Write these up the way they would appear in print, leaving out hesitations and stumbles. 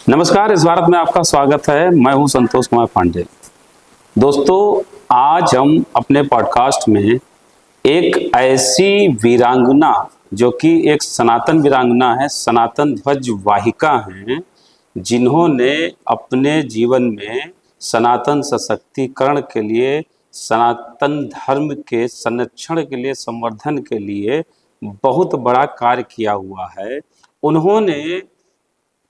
नमस्कार। इस भारत में आपका स्वागत है। मैं हूं संतोष कुमार पांडे। दोस्तों, आज हम अपने पॉडकास्ट में एक ऐसी वीरांगना जो कि एक सनातन वीरांगना है, सनातन ध्वज वाहिका हैं, जिन्होंने अपने जीवन में सनातन सशक्तिकरण के लिए, सनातन धर्म के संरक्षण के लिए, संवर्धन के लिए बहुत बड़ा कार्य किया हुआ है। उन्होंने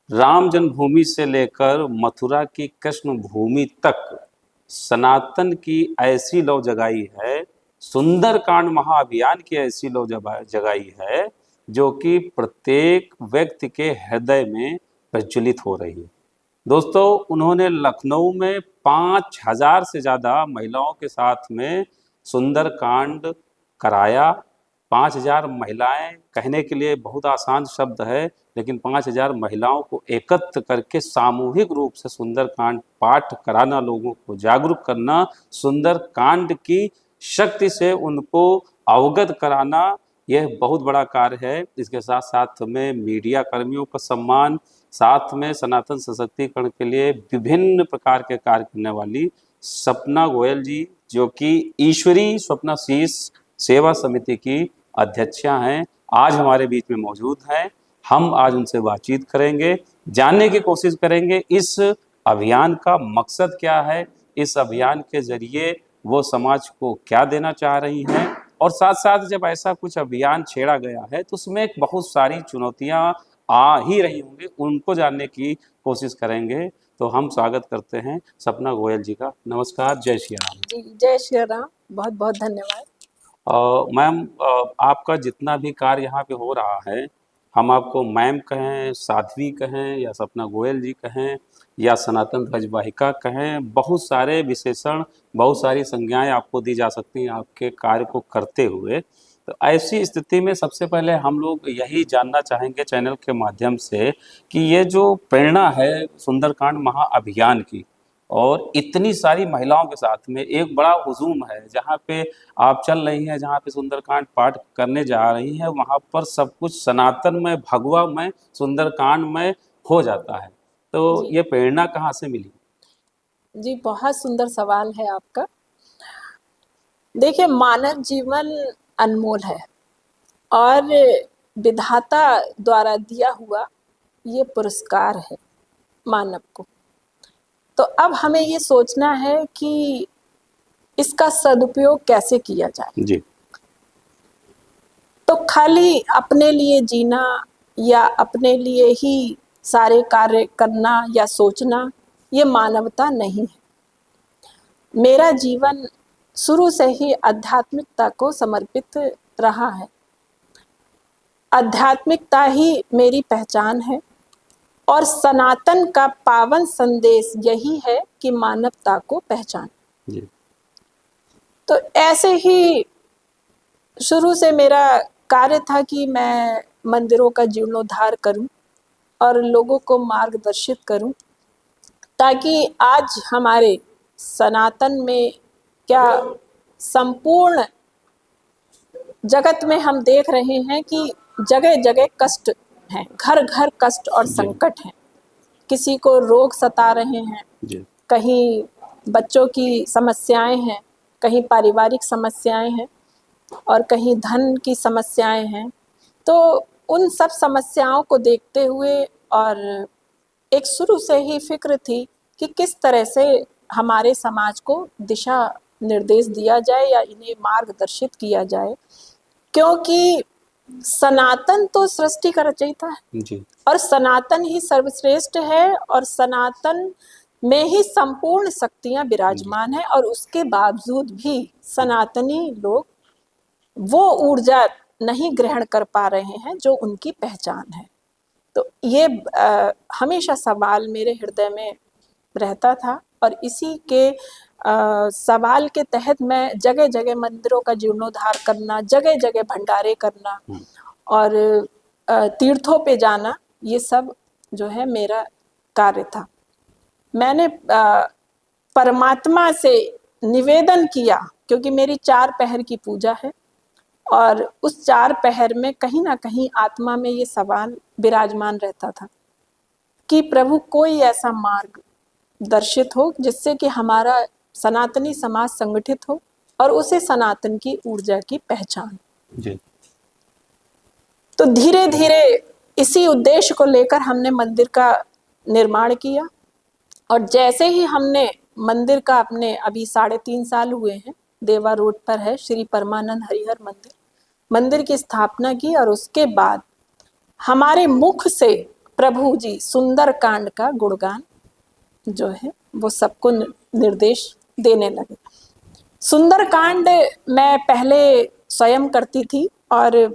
राम जन्मभूमि से लेकर मथुरा की कृष्ण भूमि तक सनातन की ऐसी लौ जगाई है, सुंदरकांड महाअभियान की ऐसी लौ जगाई है जो कि प्रत्येक व्यक्ति के हृदय में प्रज्वलित हो रही है। दोस्तों, उन्होंने लखनऊ में 5,000 से ज़्यादा महिलाओं के साथ में सुंदरकांड कराया। 5,000 महिलाएं कहने के लिए बहुत आसान शब्द है, लेकिन 5,000 महिलाओं को एकत्र करके सामूहिक रूप से सुंदरकांड पाठ कराना, लोगों को जागरूक करना, सुंदरकांड की शक्ति से उनको अवगत कराना, यह बहुत बड़ा कार्य है। इसके साथ साथ में मीडिया कर्मियों का सम्मान, साथ में सनातन सशक्तिकरण के लिए विभिन्न प्रकार के कार्य करने वाली सपना गोयल जी, जो कि ईश्वरी स्वप्नाशीष सेवा समिति की अध्यक्षा हैं, आज हमारे बीच में मौजूद हैं। हम आज उनसे बातचीत करेंगे, जानने की कोशिश करेंगे इस अभियान का मकसद क्या है, इस अभियान के जरिए वो समाज को क्या देना चाह रही हैं, और साथ साथ जब ऐसा कुछ अभियान छेड़ा गया है तो उसमें बहुत सारी चुनौतियां आ ही रही होंगी, उनको जानने की कोशिश करेंगे। तो हम स्वागत करते हैं सपना गोयल जी का। नमस्कार, जय श्री राम। जी, जय श्री राम। बहुत बहुत धन्यवाद। मैम, आपका जितना भी कार्य यहाँ पे हो रहा है, हम आपको मैम कहें, साध्वी कहें, या सपना गोयल जी कहें, या सनातन ध्वज वाहिका कहें, बहुत सारे विशेषण, बहुत सारी संज्ञाएं आपको दी जा सकती हैं आपके कार्य को करते हुए। तो ऐसी स्थिति में सबसे पहले हम लोग यही जानना चाहेंगे चैनल के माध्यम से कि ये जो प्रेरणा है सुंदरकांड महाअभियान की, और इतनी सारी महिलाओं के साथ में एक बड़ा हुजूम है, जहाँ पे आप चल रही हैं, जहाँ पे सुंदरकांड पाठ करने जा रही हैं, वहाँ पर सब कुछ सनातन में, भगवा में, सुंदरकांड में हो जाता है। तो जी ये प्रेरणा कहाँ से मिली? जी, बहुत सुंदर सवाल है आपका। देखिए, मानव जीवन अनमोल है और विधाता द्वारा दिया हुआ ये पुरस्कार है मानव को। तो अब हमें ये सोचना है कि इसका सदुपयोग कैसे किया जाए। जी तो खाली अपने लिए जीना या अपने लिए ही सारे कार्य करना या सोचना, ये मानवता नहीं है। मेरा जीवन शुरू से ही आध्यात्मिकता को समर्पित रहा है। आध्यात्मिकता ही मेरी पहचान है और सनातन का पावन संदेश यही है कि मानवता को पहचान। जी तो ऐसे ही शुरू से मेरा कार्य था कि मैं मंदिरों का जीर्णोद्धार करूं और लोगों को मार्गदर्शित करूं, ताकि आज हमारे सनातन में क्या संपूर्ण जगत में हम देख रहे हैं कि जगह जगह कष्ट हैं, घर घर कष्ट और जी संकट हैं। किसी को रोग सता रहे हैं, जी कहीं बच्चों की समस्याएं हैं, कहीं पारिवारिक समस्याएं हैं और कहीं धन की समस्याएं हैं। तो उन सब समस्याओं को देखते हुए और एक शुरू से ही फिक्र थी कि किस तरह से हमारे समाज को दिशा निर्देश दिया जाए या इन्हें मार्गदर्शित किया जाए, क्योंकि सनातन तो सृष्टि का रचयिता है जी और सनातन ही सर्वश्रेष्ठ है और सनातन में ही संपूर्ण शक्तियां विराजमान है, और उसके बावजूद भी सनातनी लोग वो ऊर्जा नहीं ग्रहण कर पा रहे हैं जो उनकी पहचान है। तो ये हमेशा सवाल मेरे हृदय में रहता था और इसी के सवाल के तहत मैं जगह जगह मंदिरों का जीर्णोद्धार करना, जगह जगह भंडारे करना और तीर्थों पे जाना, ये सब जो है मेरा कार्य था। मैंने परमात्मा से निवेदन किया, क्योंकि मेरी 4 पहर की पूजा है और उस 4 पहर में कहीं ना कहीं आत्मा में ये सवाल विराजमान रहता था कि प्रभु कोई ऐसा मार्ग दर्शित हो जिससे कि हमारा सनातनी समाज संगठित हो और उसे सनातन की ऊर्जा की पहचान। जी। तो धीरे धीरे इसी उद्देश्य को लेकर हमने मंदिर का निर्माण किया और जैसे ही हमने मंदिर का अपने अभी 3.5 साल हुए हैं, देवा रोड पर है श्री परमानंद हरिहर मंदिर, मंदिर की स्थापना की और उसके बाद हमारे मुख से प्रभु जी सुंदर कांड का गुणगान जो है वो सबको निर्देश देने लगे। सुंदर कांड मैं पहले स्वयं करती थी और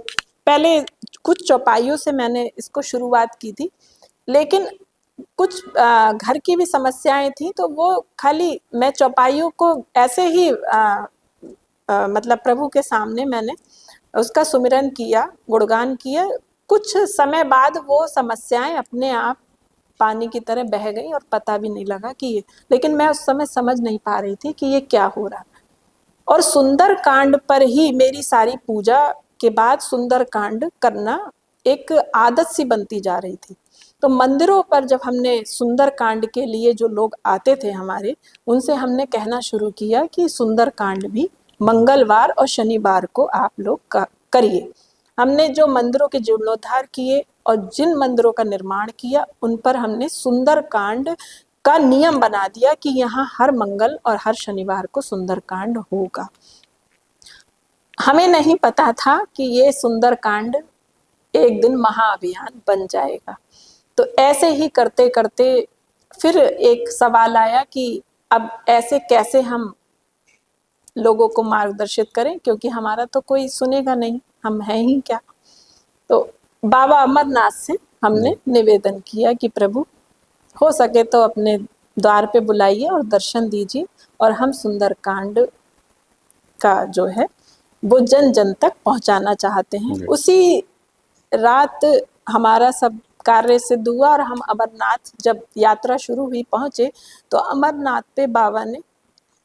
पहले कुछ चौपाइयों से मैंने इसको शुरुआत की थी, लेकिन कुछ घर की भी समस्याएं थी तो वो खाली मैं चौपाइयों को ऐसे ही मतलब प्रभु के सामने मैंने उसका सुमिरन किया, गुणगान किया। कुछ समय बाद वो समस्याएं अपने आप पानी की तरह बह गई और पता भी नहीं लगा कि ये, लेकिन मैं उस समय समझ नहीं पा रही थी कि ये क्या हो रहा है। और सुंदर कांड पर ही मेरी सारी पूजा के बाद सुंदर कांड करना एक आदत सी बनती जा रही थी। तो मंदिरों पर जब हमने सुंदर कांड के लिए जो लोग आते थे हमारे, उनसे हमने कहना शुरू किया कि सुंदर कांड भी मंगलवार और शनिवार को आप लोग करिए। हमने जो मंदिरों के जीर्णोद्धार किए और जिन मंदिरों का निर्माण किया उन पर हमने सुंदर कांड का नियम बना दिया कि यहाँ हर मंगल और हर शनिवार को सुंदर कांड होगा। हमें नहीं पता था कि ये सुंदर कांड एक दिन महाअभियान बन जाएगा। तो ऐसे ही करते करते फिर एक सवाल आया कि अब ऐसे कैसे हम लोगों को मार्गदर्शित करें, क्योंकि हमारा तो कोई सुनेगा नहीं, हम हैं ही क्या। तो बाबा अमरनाथ से हमने निवेदन किया कि प्रभु हो सके तो अपने द्वार पे बुलाइए और दर्शन दीजिए और हम सुंदर कांड का जो है वो जन जन तक पहुंचाना चाहते हैं। उसी रात हमारा सब कार्य सिद्ध हुआ और हम अमरनाथ जब यात्रा शुरू हुई पहुंचे तो अमरनाथ पे बाबा ने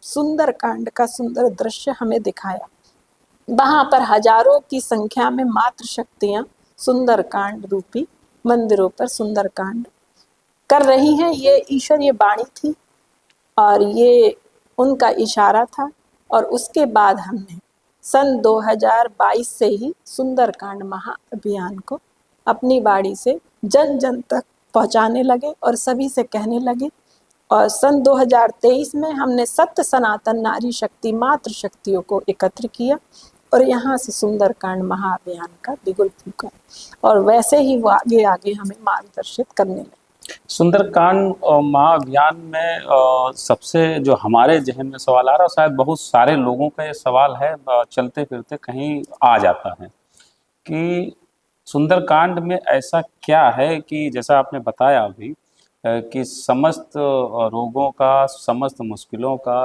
सुंदर कांड का सुंदर दृश्य हमें दिखाया। वहां पर हजारों की संख्या में मात्र शक्तियां सुंदर कांड रूपी मंदिरों पर सुंदर कांड कर रही हैं। ये ईश्वर ये वाणी थी और ये उनका इशारा था। और उसके बाद हमने सन 2022 से ही सुंदरकांड महाअभियान को अपनी बाड़ी से जन जन तक पहुंचाने लगे और सभी से कहने लगे। और सन 2023 में हमने सत्य सनातन नारी शक्ति मातृ शक्तियों को एकत्र किया और यहाँ से सुंदरकांड महाअभियान का बिगुल फूका और वैसे ही वो आगे आगे हमें मार्गदर्शित करने लगे। सुंदरकांड महाअभियान में सबसे जो हमारे जहन में सवाल आ रहा है, शायद बहुत सारे लोगों का ये सवाल है, चलते फिरते कहीं आ जाता है कि सुंदरकांड में ऐसा क्या है कि जैसा आपने बताया अभी कि समस्त रोगों का, समस्त मुश्किलों का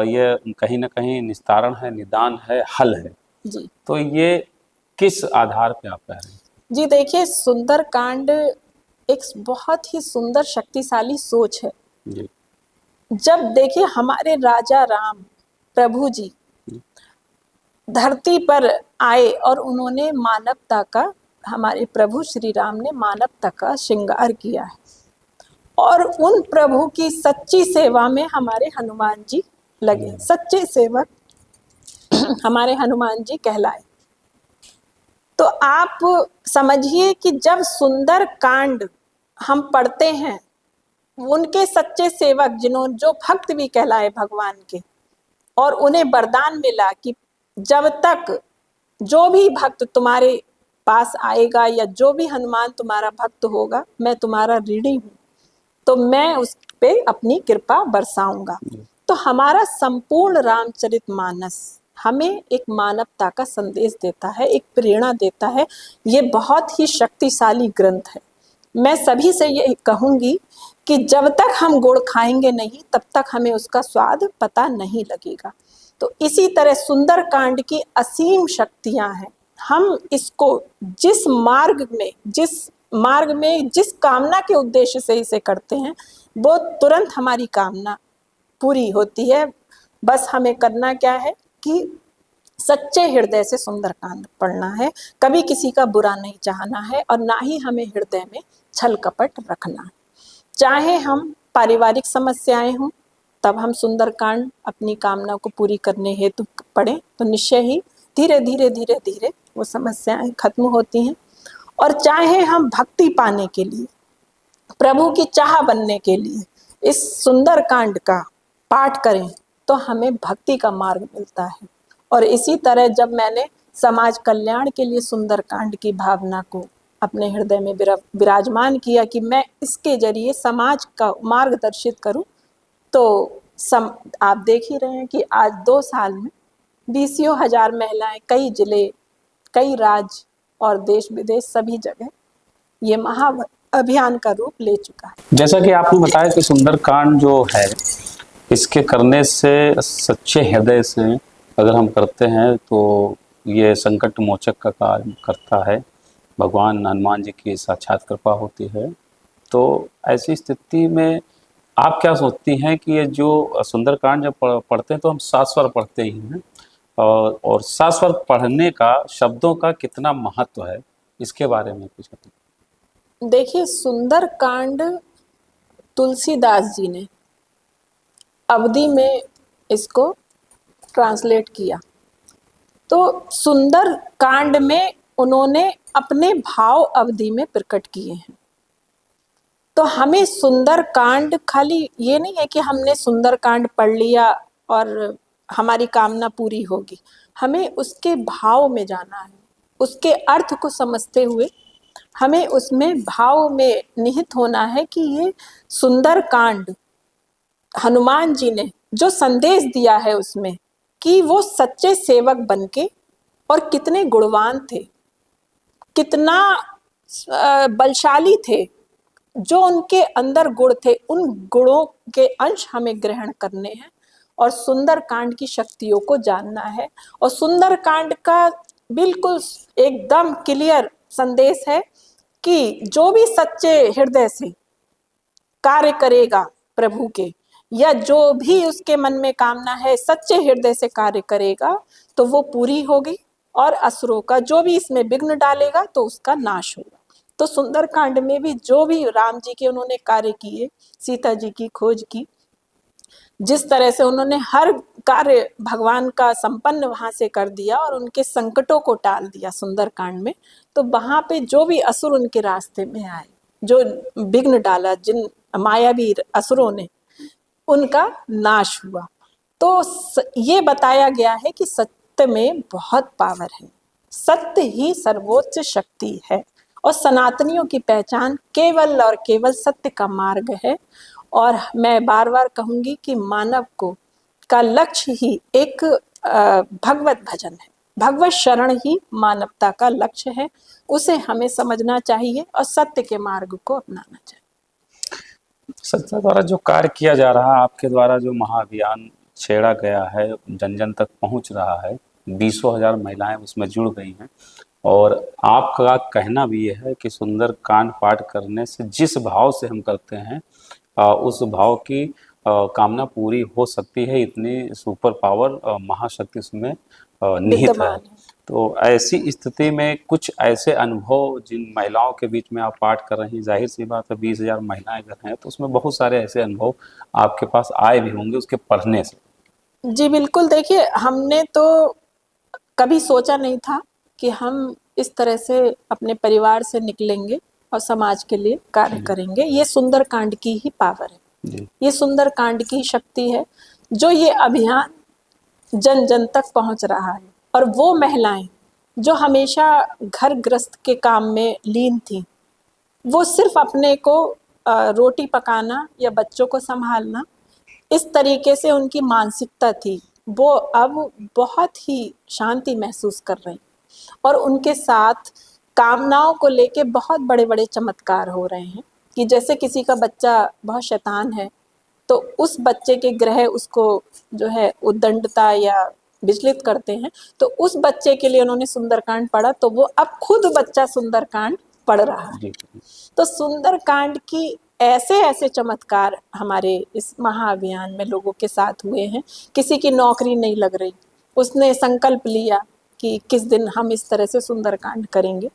ये कहीं ना कहीं निस्तारण है, निदान है, हल है जी। तो ये किस आधार पे आप कह रहे हैं? जी देखिए, सुंदरकांड एक बहुत ही सुंदर शक्तिशाली सोच है। जी। जब देखिए हमारे राजा राम प्रभु जी धरती पर आए और उन्होंने मानवता का, हमारे प्रभु श्री राम ने मानवता का श्रृंगार किया है और उन प्रभु की सच्ची सेवा में हमारे हनुमान जी लगे, सच्चे सेवक हमारे हनुमान जी कहलाए। तो आप समझिए कि जब सुंदर कांड हम पढ़ते हैं, उनके सच्चे सेवक जो भक्त भी कहलाए भगवान के, और उन्हें वरदान मिला कि जब तक जो भी भक्त तुम्हारे पास आएगा या जो भी हनुमान तुम्हारा भक्त होगा, मैं तुम्हारा ऋणी हूँ, तो मैं उस पे अपनी कृपा बरसाऊंगा। तो हमारा संपूर्ण रामचरितमानस हमें एक मानवता का संदेश देता है, एक प्रेरणा देता है। ये बहुत ही शक्तिशाली ग्रंथ है। मैं सभी से ये कहूंगी कि जब तक हम गुड़ खाएंगे नहीं, तब तक हमें उसका स्वाद पता नहीं लगेगा। तो इसी तरह सुंदरकांड की असीम शक्तियां हैं। हम इसको जिस मार्ग में जिस कामना के उद्देश्य से इसे करते हैं, वो तुरंत हमारी कामना पूरी होती है। बस हमें करना क्या है कि सच्चे हृदय से सुंदरकांड पढ़ना है, कभी किसी का बुरा नहीं चाहना है और ना ही हमें हृदय में छल कपट रखना है। चाहे हम पारिवारिक समस्याएं हों, तब हम सुंदरकांड अपनी कामना को पूरी करने हेतु पढ़ें तो निश्चय ही धीरे धीरे धीरे धीरे वो समस्याएं खत्म होती हैं। और चाहे हम भक्ति पाने के लिए, प्रभु की चाह बनने के लिए इस सुंदर कांड का पाठ करें तो हमें भक्ति का मार्ग मिलता है। और इसी तरह जब मैंने समाज कल्याण के लिए सुंदर कांड की भावना को अपने हृदय में विराजमान किया कि मैं इसके जरिए समाज का मार्गदर्शित करूं, तो आप देख ही रहे हैं कि आज 2 साल में 20,000 महिलाएं कई जिले, कई राज्य और देश विदेश सभी जगह ये महा अभियान का रूप ले चुका है। जैसा कि आपने बताया कि सुंदरकांड जो है, इसके करने से सच्चे हृदय से अगर हम करते हैं तो ये संकट मोचक का कार्य करता है। भगवान हनुमान जी की साक्षात कृपा होती है। तो ऐसी स्थिति में आप क्या सोचती हैं कि ये जो सुंदरकांड जब पढ़ते हैं तो हम 7 स्वर पढ़ते ही हैं, और 7 स्वर पढ़ने का, शब्दों का कितना महत्व है, इसके बारे में कुछ बताइए। देखिए, सुंदर कांड तुलसीदास जी ने अवधी में इसको ट्रांसलेट किया। तो सुंदर कांड में उन्होंने अपने भाव अवधि में प्रकट किए हैं। तो हमें सुंदर कांड खाली ये नहीं है कि हमने सुंदर कांड पढ़ लिया और हमारी कामना पूरी होगी। हमें उसके भाव में जाना है, उसके अर्थ को समझते हुए हमें उसमें भाव में निहित होना है कि ये सुंदर कांड हनुमान जी ने जो संदेश दिया है उसमें कि वो सच्चे सेवक बनके और कितने गुणवान थे, कितना बलशाली थे, जो उनके अंदर गुण थे उन गुणों के अंश हमें ग्रहण करने हैं और सुंदर कांड की शक्तियों को जानना है। और सुंदर कांड का बिल्कुल एकदम क्लियर संदेश है कि जो भी सच्चे हृदय से कार्य करेगा प्रभु के, या जो भी उसके मन में कामना है सच्चे हृदय से कार्य करेगा तो वो पूरी होगी, और असुरों का जो भी इसमें विघ्न डालेगा तो उसका नाश होगा। तो सुंदर कांड में भी जो भी राम जी के उन्होंने कार्य किए, सीता जी की खोज की, जिस तरह से उन्होंने हर कार्य भगवान का संपन्न वहां से कर दिया और उनके संकटों को टाल दिया सुंदर कांड में, तो वहां पे जो भी असुर उनके रास्ते में आए, जो विघ्न डाला, जिन मायावी असुरों ने, उनका नाश हुआ। तो ये बताया गया है कि सत्य में बहुत पावर है, सत्य ही सर्वोच्च शक्ति है और सनातनियों की पहचान केवल और केवल सत्य का मार्ग है। और मैं बार बार कहूंगी कि मानव को का लक्ष्य ही एक भगवत भजन है, भगवत शरण ही मानवता का लक्ष्य है। उसे हमें समझना चाहिए और सत्य के मार्ग को अपनाना चाहिए। संस्था द्वारा जो कार्य किया जा रहा है, आपके द्वारा जो महाअभियान छेड़ा गया है, जन जन तक पहुंच रहा है, 20,000 महिलाएं उसमें जुड़ गई हैं, और आपका कहना भी यह है कि सुंदर कांड पाठ करने से जिस भाव से हम करते हैं उस भाव की कामना पूरी हो सकती है। इतनी सुपर पावर महाशक्ति उसमें निहित है। तो ऐसी स्थिति में कुछ ऐसे अनुभव जिन महिलाओं के बीच में आप पाठ कर रही हैं, जाहिर सी बात है 20,000 महिलाएं अगर हैं तो उसमें बहुत सारे ऐसे अनुभव आपके पास आए भी होंगे उसके पढ़ने से। जी बिल्कुल, देखिए हमने तो कभी सोचा नहीं था कि हम इस तरह से अपने परिवार से निकलेंगे और समाज के लिए कार्य करेंगे। ये सुंदर कांड की ही पावर है जी। ये सुंदर कांड की शक्ति है जो ये अभियान जन जन तक पहुंच रहा है। और वो महिलाएं जो हमेशा घर गृहस्थ के काम में लीन थी, वो सिर्फ अपने को रोटी पकाना या बच्चों को संभालना, इस तरीके से उनकी मानसिकता थी, वो अब बहुत ही शांति महसूस कर रही और उनके साथ कामनाओं को लेके बहुत बड़े बड़े चमत्कार हो रहे हैं। कि जैसे किसी का बच्चा बहुत शैतान है तो उस बच्चे के ग्रह उसको जो है उद्दंडता या विचलित करते हैं, तो उस बच्चे के लिए उन्होंने सुंदरकांड पढ़ा तो वो अब खुद बच्चा सुंदरकांड पढ़ रहा है। तो सुंदरकांड की ऐसे ऐसे चमत्कार हमारे इस महाअभियान में लोगों के साथ हुए हैं। किसी की नौकरी नहीं लग रही, उसने संकल्प लिया कि किस दिन हम इस तरह से सुंदरकांड करेंगे,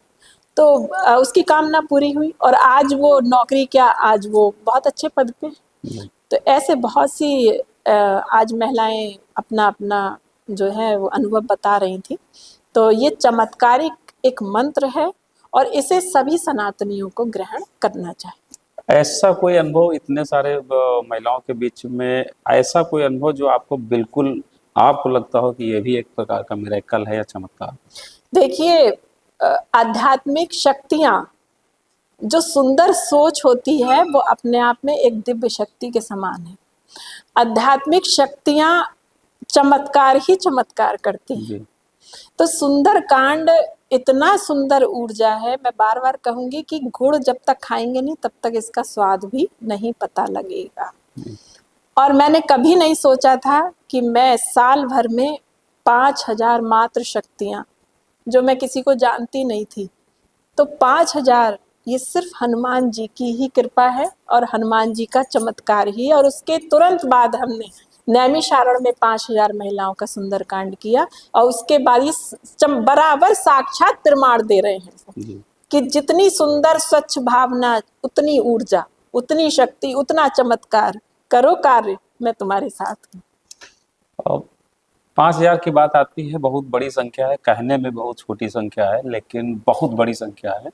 तो उसकी कामना पूरी हुई और आज वो नौकरी क्या, आज वो बहुत अच्छे पद पे। तो ऐसे बहुत सी आज महिलाएं अपना अपना जो है वो अनुभव बता रही थी। तो ये चमत्कारिक एक मंत्र है और इसे सभी सनातनियों को ग्रहण करना चाहिए। ऐसा कोई अनुभव इतने सारे महिलाओं के बीच में, ऐसा कोई अनुभव जो आपको बिल्कुल आपको लगता हो कि ये भी एक प्रकार का मिरेकल है या चमत्कार? देखिए, आध्यात्मिक शक्तियां, जो सुंदर सोच होती है वो अपने आप में एक दिव्य शक्ति के समान है। आध्यात्मिक शक्तियां चमत्कार ही चमत्कार करती हैं। जी। तो सुंदर कांड इतना सुंदर ऊर्जा है, मैं बार बार कहूंगी कि गुड़ जब तक खाएंगे नहीं तब तक इसका स्वाद भी नहीं पता लगेगा। और मैंने कभी नहीं सोचा था कि मैं साल भर में 5,000 मात्र शक्तियां, जो मैं किसी को जानती नहीं थी, तो 5,000 ये सिर्फ हनुमान जी की ही कृपा है और हनुमान जी का चमत्कार ही। और उसके तुरंत बाद हमने नैमिषारण्य में 5,000 महिलाओं का सुंदरकांड किया और उसके बाद ये बराबर साक्षात प्रमाण दे रहे हैं कि जितनी सुंदर स्वच्छ भावना, उतनी ऊर्जा, उतनी शक्ति, उतना चमत्कार, करो कार्य, मैं तुम्हारे साथ हूँ। अब 5,000 की बात आती है, बहुत बड़ी संख्या है, कहने में बहुत छोटी संख्या है लेकिन बहुत बड़ी संख्या है।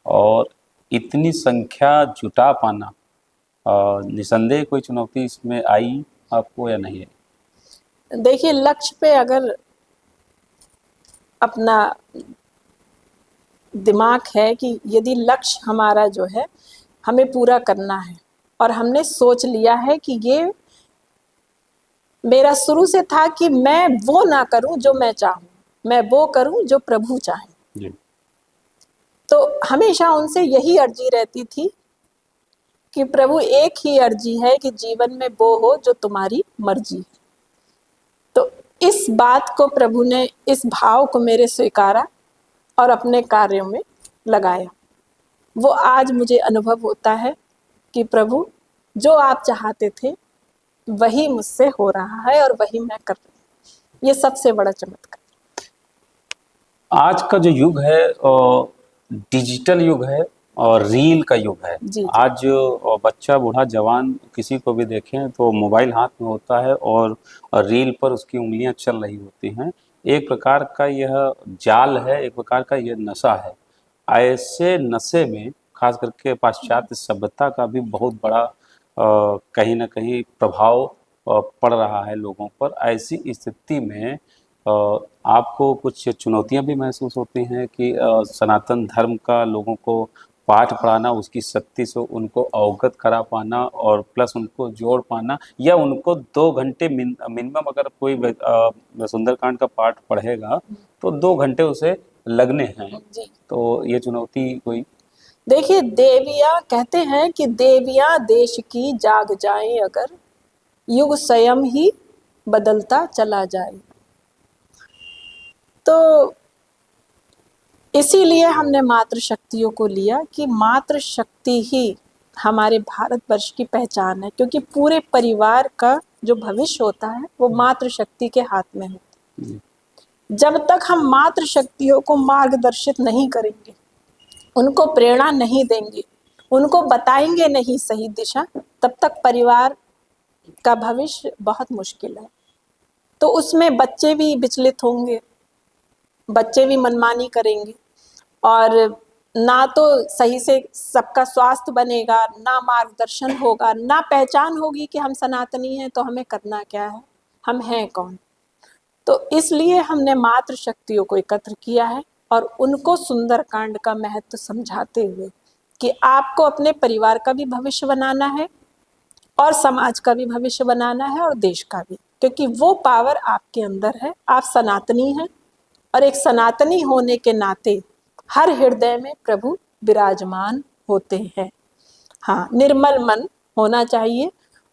और इतनी संख्या जुटा पाना निसंदेह कोई चुनौती इसमें आई आपको या नहीं आई? देखिए, लक्ष्य पे अगर अपना दिमाग है कि यदि लक्ष्य हमारा जो है हमें पूरा करना है और हमने सोच लिया है कि ये मेरा शुरू से था कि मैं वो ना करूं जो मैं चाहूं, मैं वो करूं जो प्रभु चाहे। तो हमेशा उनसे यही अर्जी रहती थी कि प्रभु, एक ही अर्जी है कि जीवन में वो हो जो तुम्हारी मर्जी है। तो इस बात को प्रभु ने, इस भाव को मेरे स्वीकारा और अपने कार्यों में लगाया। वो आज मुझे अनुभव होता है कि प्रभु, जो आप चाहते थे वही मुझसे हो रहा है और वही मैं कर रही हूँ। ये सबसे बड़ा चमत्कार। आज का जो युग है डिजिटल युग है और रील का युग है। जी। आज बच्चा, बूढ़ा, जवान, किसी को भी देखें तो मोबाइल हाथ में होता है और रील पर उसकी उंगलियां चल रही होती हैं। एक प्रकार का यह जाल है, एक प्रकार का यह नशा है। ऐसे नशे में खास करके पाश्चात्य सभ्यता का भी बहुत बड़ा कहीं ना कहीं प्रभाव पड़ रहा है लोगों पर। ऐसी स्थिति में आपको कुछ चुनौतियां भी महसूस होती हैं कि सनातन धर्म का लोगों को पाठ पढ़ाना, उसकी शक्ति से उनको अवगत करा पाना और प्लस उनको जोड़ पाना, या उनको 2 घंटे मिनिमम अगर कोई सुंदरकांड का पाठ पढ़ेगा तो 2 घंटे उसे लगने हैं। जी। तो ये चुनौती कोई? देखिए, देवियां कहते हैं कि देवियां देश की जाग जाएं अगर, युग स्वयं ही बदलता चला जाए। तो इसीलिए हमने मातृ शक्तियों को लिया कि मातृ शक्ति ही हमारे भारतवर्ष की पहचान है, क्योंकि पूरे परिवार का जो भविष्य होता है वो मातृ शक्ति के हाथ में होता है। जब तक हम मातृ शक्तियों को मार्गदर्शित नहीं करेंगे, उनको प्रेरणा नहीं देंगे, उनको बताएंगे नहीं सही दिशा, तब तक परिवार का भविष्य बहुत मुश्किल है। तो उसमें बच्चे भी विचलित होंगे, बच्चे भी मनमानी करेंगे और ना तो सही से सबका स्वास्थ्य बनेगा, ना मार्गदर्शन होगा, ना पहचान होगी कि हम सनातनी हैं तो हमें करना क्या है, हम हैं कौन। तो इसलिए हमने मातृ शक्तियों को एकत्र किया है और उनको सुंदरकांड का महत्व समझाते हुए कि आपको अपने परिवार का भी भविष्य बनाना है और समाज का भी भविष्य बनाना है और देश का भी, क्योंकि वो पावर आपके अंदर है। आप सनातनी हैं और एक सनातनी होने के नाते हर हृदय में प्रभु विराजमान होते हैं। हाँ, निर्मल मन होना चाहिए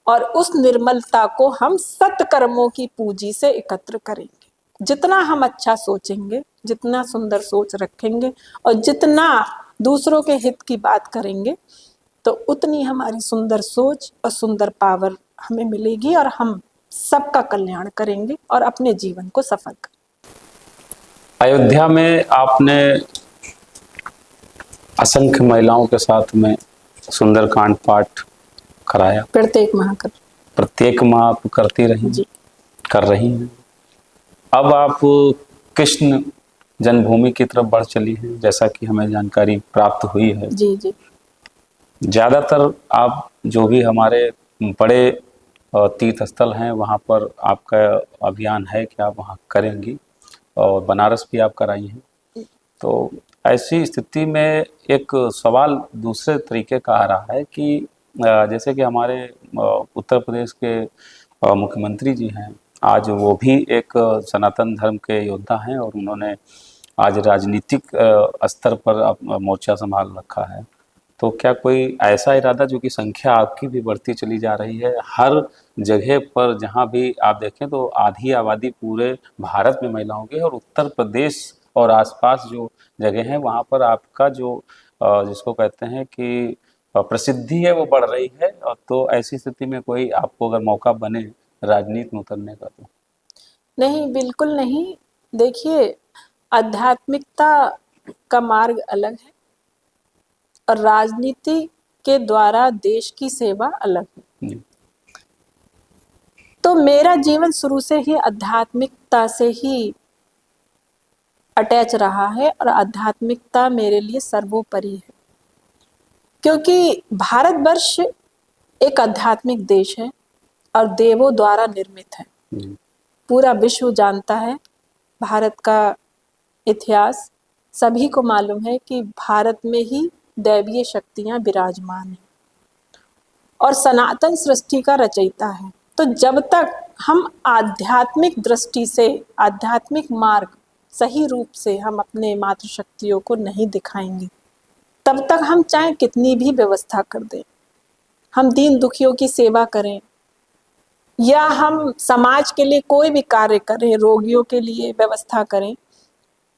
और उस निर्मलता को हम सत्कर्मों की पूंजी से एकत्र करेंगे। जितना हम अच्छा सोचेंगे, जितना सुंदर सोच रखेंगे और जितना दूसरों के हित की बात करेंगे, तो उतनी हमारी सुंदर सोच और सुंदर पावर हमें मिलेगी और हम सबका कल्याण करेंगे और अपने जीवन को सफल करेंगे। अयोध्या में आपने असंख्य महिलाओं के साथ में सुंदरकांड पाठ कराया। प्रत्येक माह कर। प्रत्येक माह आप करती रही, जी कर रही हैं। अब आप कृष्ण जन्मभूमि की तरफ बढ़ चली हैं, जैसा कि हमें जानकारी प्राप्त हुई है। जी जी ज़्यादातर आप जो भी हमारे बड़े तीर्थ स्थल हैं वहाँ पर आपका अभियान है कि आप वहाँ करेंगी, और बनारस भी आप कराई हैं। तो ऐसी स्थिति में एक सवाल दूसरे तरीके का आ रहा है कि जैसे कि हमारे उत्तर प्रदेश के मुख्यमंत्री जी हैं, आज वो भी एक सनातन धर्म के योद्धा हैं, और उन्होंने आज राजनीतिक स्तर पर मोर्चा संभाल रखा है। तो क्या कोई ऐसा इरादा, जो कि संख्या आपकी भी बढ़ती चली जा रही है, हर जगह पर जहाँ भी आप देखें तो आधी आबादी पूरे भारत में महिलाओं की है, और उत्तर प्रदेश और आसपास जो जगह हैं वहाँ पर आपका जो जिसको कहते हैं कि प्रसिद्धि है वो बढ़ रही है। और तो ऐसी स्थिति में कोई आपको अगर मौका बने राजनीति में उतरने का, तो नहीं, बिल्कुल नहीं। देखिए, आध्यात्मिकता का मार्ग अलग है और राजनीति के द्वारा देश की सेवा अलग है। जी। तो मेरा जीवन शुरू से ही आध्यात्मिकता से ही अटैच रहा है और आध्यात्मिकता मेरे लिए सर्वोपरि है, क्योंकि भारतवर्ष एक आध्यात्मिक देश है और देवों द्वारा निर्मित है। जी। पूरा विश्व जानता है भारत का इतिहास, सभी को मालूम है कि भारत में ही दैवीय शक्तियां विराजमान हैं और सनातन सृष्टि का रचयिता है। तो जब तक हम आध्यात्मिक दृष्टि से, आध्यात्मिक मार्ग सही रूप से हम अपने मातृशक्तियों को नहीं दिखाएंगे, तब तक हम चाहे कितनी भी व्यवस्था कर दें, हम दीन दुखियों की सेवा करें या हम समाज के लिए कोई भी कार्य करें, रोगियों के लिए व्यवस्था करें,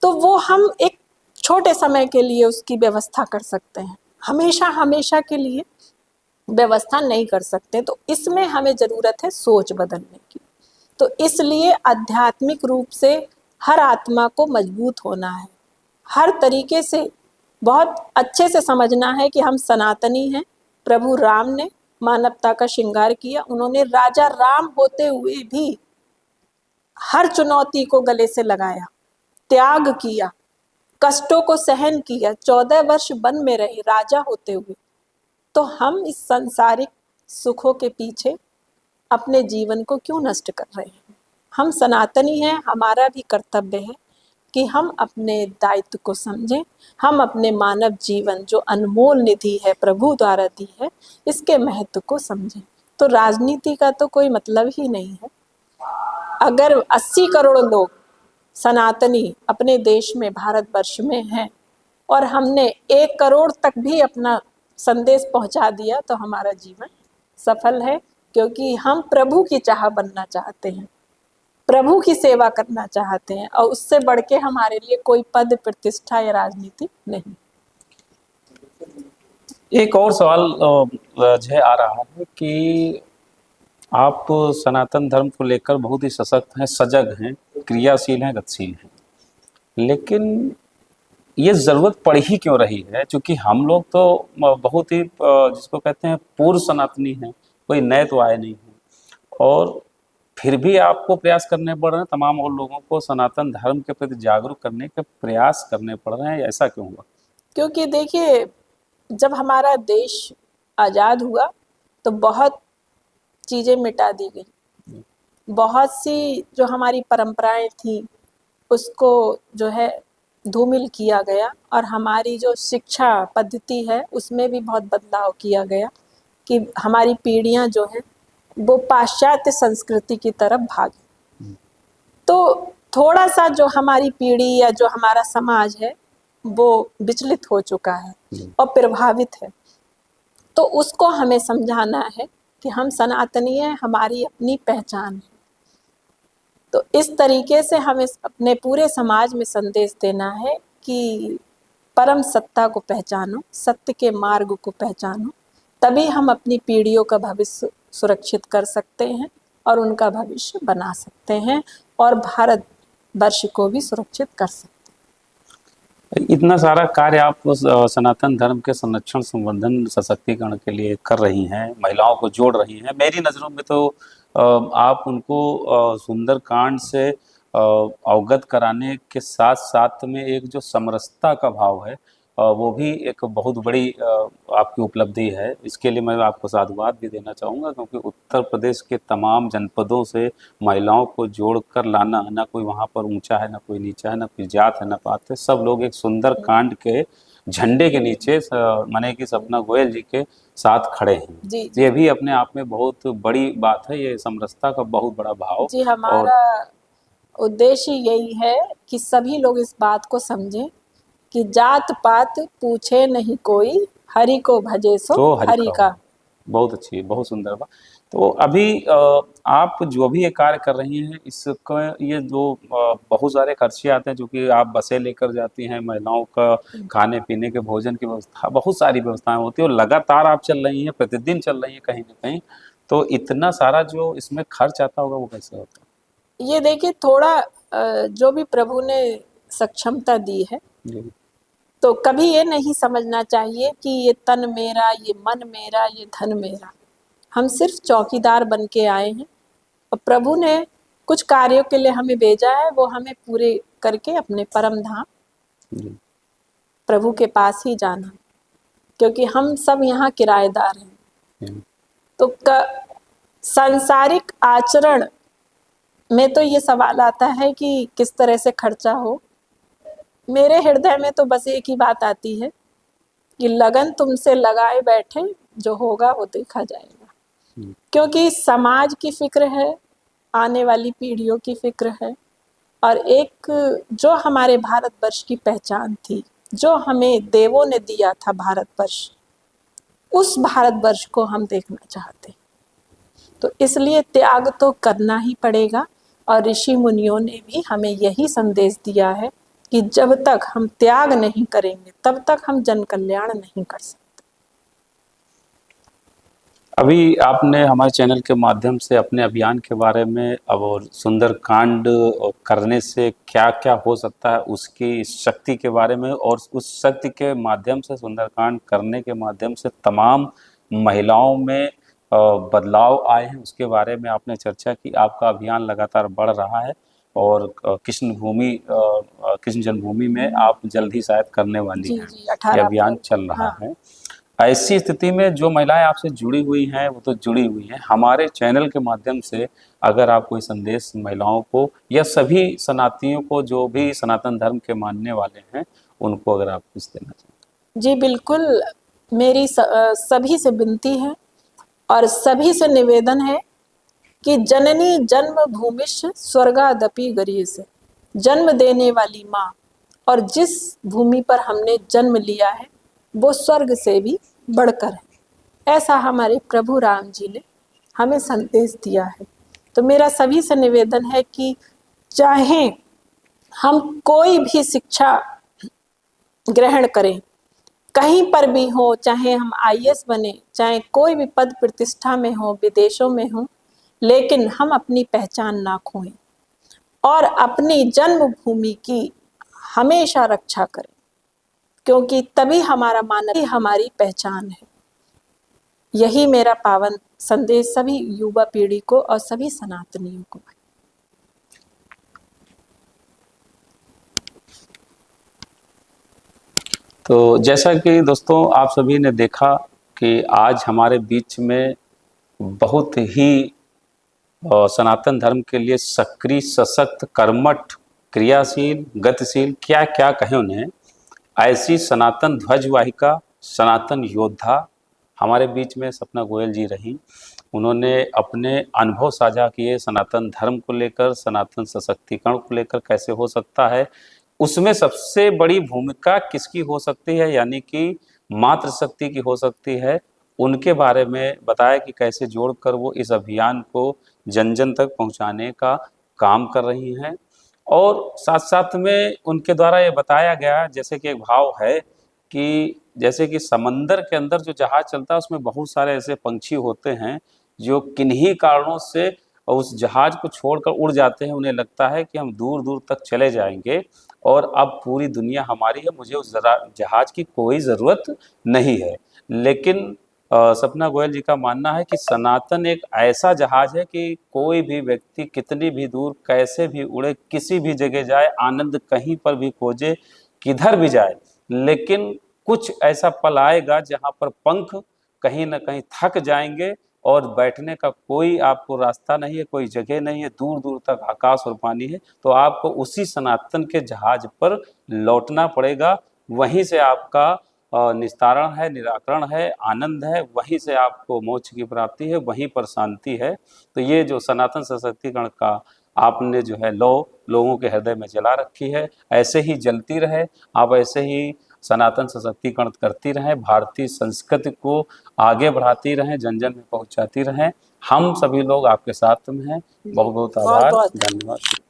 तो वो हम एक छोटे समय के लिए उसकी व्यवस्था कर सकते हैं, हमेशा हमेशा के लिए व्यवस्था नहीं कर सकते। तो इसमें हमें ज़रूरत है सोच बदलने की। तो इसलिए आध्यात्मिक रूप से हर आत्मा को मजबूत होना है, हर तरीके से बहुत अच्छे से समझना है कि हम सनातनी हैं। प्रभु राम ने मानवता का श्रृंगार किया, उन्होंने राजा राम होते हुए भी हर चुनौती को गले से लगाया, त्याग किया, कष्टों को सहन किया, 14 वर्ष वन में रहे राजा होते हुए। तो हम इस सांसारिक सुखों के पीछे अपने जीवन को क्यों नष्ट कर रहे हैं? हम सनातनी हैं, हमारा भी कर्तव्य है कि हम अपने दायित्व को समझें, हम अपने मानव जीवन जो अनमोल निधि है प्रभु द्वारा दी है, इसके महत्व को समझें। तो राजनीति का तो कोई मतलब ही नहीं है। अगर 80 करोड़ लोग सनातनी अपने देश में, भारतवर्ष में हैं और हमने 1 करोड़ तक भी अपना संदेश पहुंचा दिया, तो हमारा जीवन सफल है, क्योंकि हम प्रभु की चाह बनना चाहते हैं, प्रभु की सेवा करना चाहते हैं, और उससे बढ़ के हमारे लिए कोई पद प्रतिष्ठा या राजनीति नहीं। एक और सवाल मुझे आ रहा है कि आप सनातन धर्म को लेकर बहुत ही सशक्त हैं, सजग हैं, क्रियाशील हैं, गतिशील हैं, लेकिन ये ज़रूरत पड़ ही क्यों रही है? क्योंकि हम लोग तो बहुत ही जिसको कहते हैं पूर्व सनातनी हैं, कोई नए तो आए नहीं हैं, और फिर भी आपको प्रयास करने पड़ रहे हैं, तमाम और लोगों को सनातन धर्म के प्रति जागरूक करने के प्रयास करने पड़ रहे हैं। ऐसा क्यों हुआ? क्योंकि देखिए, जब हमारा देश आज़ाद हुआ तो बहुत चीज़ें मिटा दी गई, बहुत सी जो हमारी परंपराएं थी उसको जो है धूमिल किया गया, और हमारी जो शिक्षा पद्धति है उसमें भी बहुत बदलाव किया गया कि हमारी पीढ़ियां जो हैं वो पाश्चात्य संस्कृति की तरफ भागी। तो थोड़ा सा जो हमारी पीढ़ी या जो हमारा समाज है वो विचलित हो चुका है और प्रभावित है। तो उसको हमें समझाना है कि हम सनातनी हैं, हमारी अपनी पहचान है। तो इस तरीके से हमें अपने पूरे समाज में संदेश देना है कि परम सत्ता को पहचानो, सत्य के मार्ग को पहचानो, तभी हम अपनी पीढ़ियों का भविष्य सुरक्षित कर सकते हैं और उनका भविष्य बना सकते हैं और भारत वर्ष को भी सुरक्षित कर सकते हैं। इतना सारा कार्य आप उस, सनातन धर्म के संरक्षण संवर्धन सशक्तिकरण के लिए कर रही हैं, महिलाओं को जोड़ रही हैं। मेरी नज़रों में तो आप उनको सुंदरकांड से अवगत कराने के साथ साथ में एक जो समरसता का भाव है, वो भी एक बहुत बड़ी आपकी उपलब्धि है। इसके लिए मैं आपको साधुवाद भी देना चाहूँगा, क्योंकि उत्तर प्रदेश के तमाम जनपदों से महिलाओं को जोड़कर लाना, ना कोई वहाँ पर ऊंचा है, ना कोई नीचा है, ना कोई जात है, ना पात है, सब लोग एक सुंदर कांड के झंडे के नीचे माने कि सपना गोयल जी के साथ खड़े हैं। जी जी ये भी अपने आप में बहुत बड़ी बात है, ये समरसता का बहुत बड़ा भाव। जी। और हमारा उद्देश्य यही है कि सभी लोग इस बात को समझें कि जात पात पूछे नहीं कोई, हरि को भजे सो तो हरि हरि का का। हो। बहुत अच्छी, बहुत सुंदर बात। तो अभी आप जो भी ये कार्य कर रही हैं, इसका ये जो बहुत सारे खर्चे आते हैं, जो कि आप बसें लेकर जाती हैं, महिलाओं का खाने पीने के भोजन की व्यवस्था, बहुत सारी व्यवस्थाएं होती है और लगातार आप चल रही हैं, प्रतिदिन चल रही हैं कहीं ना कहीं। तो इतना सारा जो इसमें खर्च आता होगा, वो कैसे होता ये देखिए, थोड़ा जो भी प्रभु ने सक्षमता दी है, है? जी तो कभी ये नहीं समझना चाहिए कि ये तन मेरा, ये मन मेरा, ये धन मेरा। हम सिर्फ चौकीदार बन के आए हैं और प्रभु ने कुछ कार्यों के लिए हमें भेजा है, वो हमें पूरे करके अपने परम धाम जी प्रभु के पास ही जाना है, क्योंकि हम सब यहाँ किराएदार हैं। जी तो सांसारिक आचरण में तो ये सवाल आता है कि किस तरह से खर्चा हो। मेरे हृदय में तो बस एक ही बात आती है कि लगन तुमसे लगाए बैठे, जो होगा वो देखा जाएगा। जी क्योंकि समाज की फिक्र है, आने वाली पीढ़ियों की फिक्र है, और एक जो हमारे भारतवर्ष की पहचान थी, जो हमें देवों ने दिया था भारतवर्ष, उस भारतवर्ष को हम देखना चाहते हैं। तो इसलिए त्याग तो करना ही पड़ेगा। और ऋषि मुनियों ने भी हमें यही संदेश दिया है कि जब तक हम त्याग नहीं करेंगे, तब तक हम जन कल्याण नहीं कर सकते। अभी आपने हमारे चैनल के माध्यम से अपने अभियान के बारे में अब और सुंदरकांड करने से क्या क्या हो सकता है, उसकी शक्ति के बारे में, और उस शक्ति के माध्यम से, सुंदरकांड करने के माध्यम से तमाम महिलाओं में बदलाव आए हैं, उसके बारे में आपने चर्चा की। आपका अभियान लगातार बढ़ रहा है और कृष्ण जन्मभूमि में आप जल्द ही शायद करने वाली जी हैं। जी, ये 18 अभियान अप्रैल चल को। रहा हाँ। है। ऐसी स्थिति में जो महिलाएं आपसे जुड़ी हुई हैं, वो तो जुड़ी हुई हैं, हमारे चैनल के माध्यम से अगर आप कोई संदेश महिलाओं को या सभी सनातनियों को, जो भी सनातन धर्म के मानने वाले हैं, उनको अगर आप कुछ देना चाहें। जी बिल्कुल, मेरी सभी से विनती है और सभी से निवेदन है कि जननी जन्म भूमिश स्वर्गादपि गरीयसे, जन्म देने वाली माँ, और जिस भूमि पर हमने जन्म लिया है वो स्वर्ग से भी बढ़कर है। ऐसा हमारे प्रभु राम जी ने हमें संदेश दिया है। तो मेरा सभी से निवेदन है कि चाहे हम कोई भी शिक्षा ग्रहण करें, कहीं पर भी हो, चाहे हम आईएएस बने, चाहे कोई भी पद प्रतिष्ठा में हो, विदेशों में हो, लेकिन हम अपनी पहचान ना खोएं और अपनी जन्मभूमि की हमेशा रक्षा करें, क्योंकि तभी हमारा मानव ही हमारी पहचान है। यही मेरा पावन संदेश सभी युवा पीढ़ी को और सभी सनातनियों को है। तो जैसा कि दोस्तों आप सभी ने देखा कि आज हमारे बीच में बहुत ही सनातन धर्म के लिए सक्रिय, सशक्त, कर्मठ, क्रियाशील, गतिशील, क्या क्या कहें उन्हें, ऐसी सनातन ध्वजवाहिका, सनातन योद्धा हमारे बीच में सपना गोयल जी रही। उन्होंने अपने अनुभव साझा किए सनातन धर्म को लेकर, सनातन सशक्तिकरण को लेकर कैसे हो सकता है, उसमें सबसे बड़ी भूमिका किसकी हो सकती है, यानी कि मातृशक्ति की हो सकती है। उनके बारे में बताया कि कैसे जोड़कर वो इस अभियान को जन जन तक पहुंचाने का काम कर रही हैं। और साथ साथ में उनके द्वारा ये बताया गया, जैसे कि एक भाव है कि जैसे कि समंदर के अंदर जो जहाज चलता है, उसमें बहुत सारे ऐसे पंछी होते हैं जो किन्हीं कारणों से और उस जहाज को छोड़कर उड़ जाते हैं, उन्हें लगता है कि हम दूर दूर तक चले जाएंगे और अब पूरी दुनिया हमारी है, मुझे उस जहाज की कोई ज़रूरत नहीं है। लेकिन सपना गोयल जी का मानना है कि सनातन एक ऐसा जहाज है कि कोई भी व्यक्ति कितनी भी दूर कैसे भी उड़े, किसी भी जगह जाए, आनंद कहीं पर भी खोजे, किधर भी जाए, लेकिन कुछ ऐसा पल आएगा जहाँ पर पंख कहीं ना कहीं थक जाएंगे और बैठने का कोई आपको रास्ता नहीं है, कोई जगह नहीं है, दूर दूर तक आकाश और पानी है। तो आपको उसी सनातन के जहाज पर लौटना पड़ेगा। वहीं से आपका निस्तारण है, निराकरण है, आनंद है, वहीं से आपको मोक्ष की प्राप्ति है, वहीं पर शांति है। तो ये जो सनातन सशक्तिकरण का आपने जो है लोगों के हृदय में जला रखी है, ऐसे ही जलती रहे। आप ऐसे ही सनातन सशक्तिकरण करती रहें, भारतीय संस्कृति को आगे बढ़ाती रहें, जन जन में पहुंचाती रहें। हम सभी लोग आपके साथ में हैं। जी, बहुत बहुत बहुत आभार, बहुत धन्यवाद।